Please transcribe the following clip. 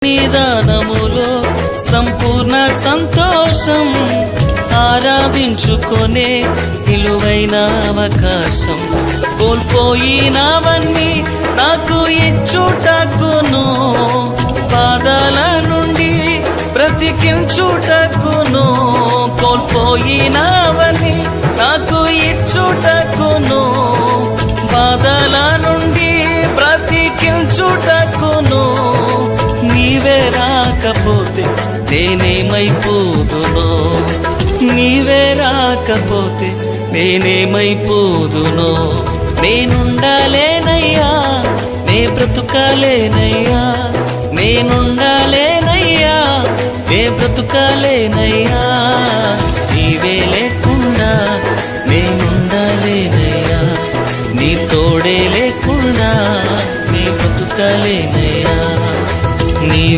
సన్నిధానములో సంపూర్ణ సంతోషం, ఆరాధించుకొనే విలువైన అవకాశం. కోల్పోయినవన్నీ నాకు ఇచ్చుటకును, బాధల నుండి బ్రతికించుటకును. కోల్పోయినవన్నీ నాకు ఇచ్చుటకును, బాధల నుండి బ్రతికించుటకును. నీవే రాకపోతే నేనేమైపోదునో, నీవే రాకపోతే నేనేమైపోదునో. నేనుండాలేనయ్యా, నే బ్రతుకాలేనయ్యా, నేనుండాలేనయ్యా, నే బ్రతుకాలేనయ్యా. నీవే లేకుండా నేనుండాలేనయ్యా, నీ తోడే లేకుండా నే బ్రతుకాలేనయ్యా.